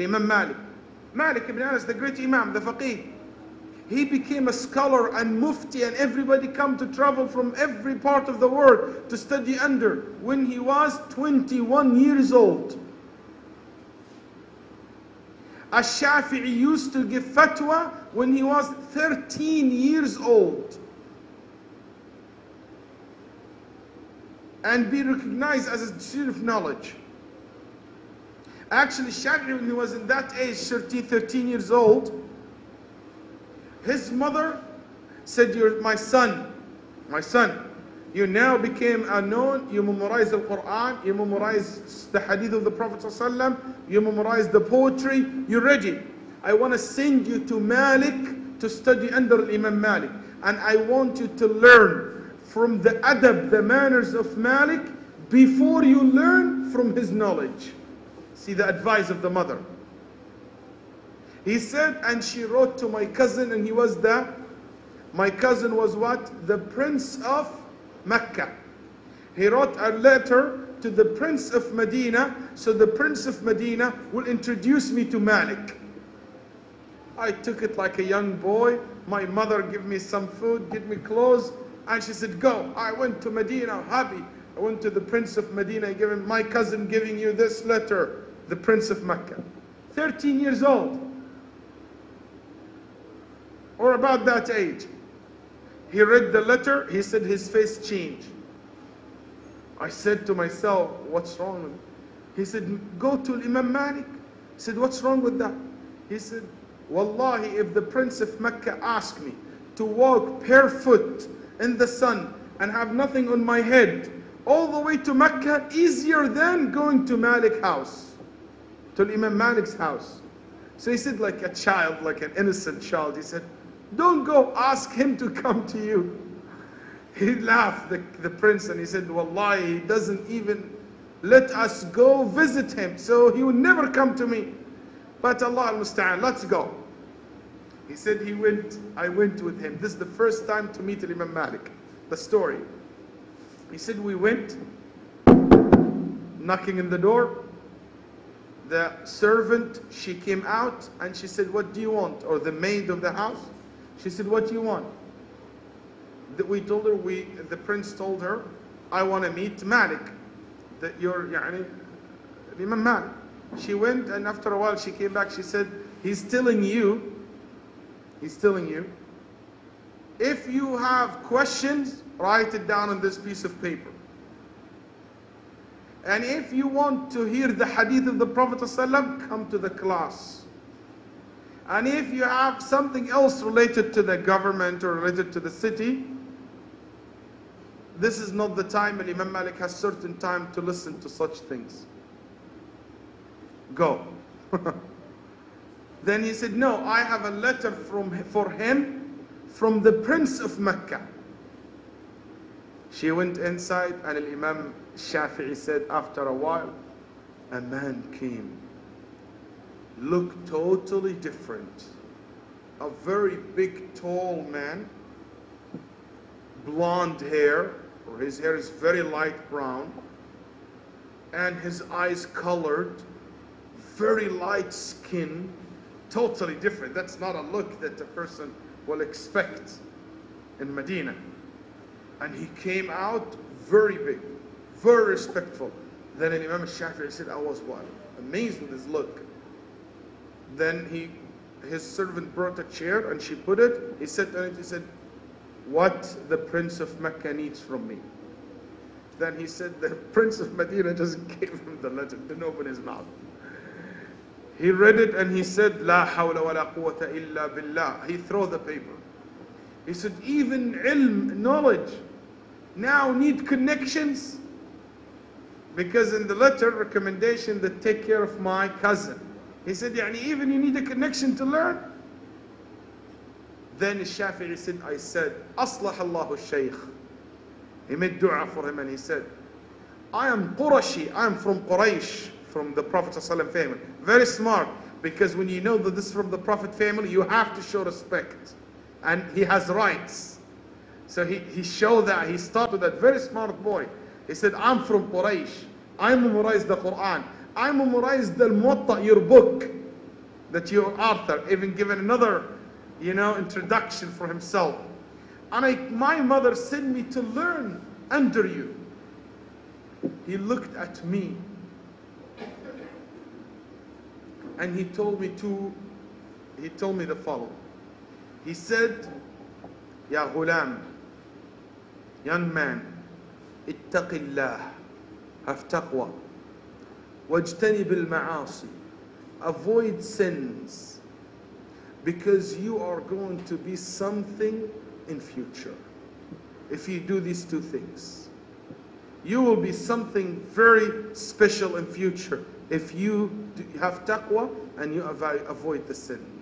Imam Malik. Malik ibn Anas, the great Imam, the faqih. He became a scholar and mufti, and everybody come to travel from every part of the world to study under when he was 21 years old. Shaf'ee used to give fatwa when he was 13 years old and be recognized as a student of knowledge. Actually, Shaf'ee, when he was in that age, 13 years old, his mother said, "You're my son, you now became a known, you memorize the Quran, you memorize the hadith of the Prophet ﷺ, you memorize the poetry, you're ready. I want to send you to Malik to study under Imam Malik. And I want you to learn from the adab, the manners of Malik, before you learn from his knowledge." See the advice of the mother. He said, and she wrote to my cousin, and my cousin was what? The Prince of Mecca. He wrote a letter to the Prince of Medina, so the Prince of Medina will introduce me to Malik. I took it like a young boy. My mother gave me some food, gave me clothes, and she said, "Go." I went to Medina, happy. I went to the Prince of Medina, gave him, "My cousin giving you this letter, the Prince of Mecca." 13 years old, or about that age. He read the letter, he said his face changed. I said to myself, "What's wrong with it?" He said, "Go to Imam Malik." I said, "What's wrong with that?" He said, "Wallahi, if the Prince of Mecca asked me to walk barefoot in the sun and have nothing on my head all the way to Mecca, easier than going to Malik's house, to Imam Malik's house." So he said, like a child, like an innocent child, he said, "Don't go, ask him to come to you." He laughed, the prince, and he said, "Wallahi, he doesn't even let us go visit him, so he would never come to me. But Allah al-Musta'an, let's go." He said I went with him. This is the first time to meet Imam Malik. The story. He said we went, knocking in the door. The servant, she came out and she said, "What do you want?" Or the maid of the house. She said, "What do you want?" We told her, the prince told her, "I want to meet Malik, Imam Malik." She went, and after a while she came back. She said, he's telling you, if you have questions, write it down on this piece of paper. And if you want to hear the hadith of the Prophet ﷺ, come to the class. And if you have something else related to the government or related to the city, this is not the time, and Imam Malik has certain time to listen to such things. Go. Then he said, "No, I have a letter for him from the Prince of Mecca." She went inside, and Imam Shaf'ee said, after a while, a man came, looked totally different. A very big, tall man, blonde hair, or his hair is very light brown, and his eyes colored, very light skin, totally different. That's not a look that a person will expect in Medina. And he came out very big, very respectful. Then Imam Shaf'ee said, I was what? Amazed with his look. Then his servant brought a chair and she put it. He sat on it. He said, "What the Prince of Mecca needs from me." Then he said, the Prince of Medina just gave him the letter, didn't open his mouth. He read it and he said, "La hawla wa la quwwata illa billah." He threw the paper. He said, even ilm, knowledge, now need connections. Because in the letter, recommendation that take care of my cousin. He said, even you need a connection to learn. Then Shaf'ee said, I said, "Aslah Allahu shaykh." He made dua for him and he said, "I am Qurashi, I am from Quraysh, from the Prophet ﷺ family." Very smart, because when you know that this is from the Prophet family, you have to show respect. And he has rights. So he showed that, he started that. Very smart boy. He said, "I'm from Quraysh. I memorized the Quran. I memorized the Muwatta, your book. that you are Arthur, even given another, introduction for himself. And my mother sent me to learn under you. He looked at me and he told me the following. He said, Ya ghulam, young man, ittaqillah, have taqwa, wajtanib al-ma'asi, avoid sins, because you are going to be something in future. If you do these two things, you will be something very special in future if you have taqwa and you avoid the sin.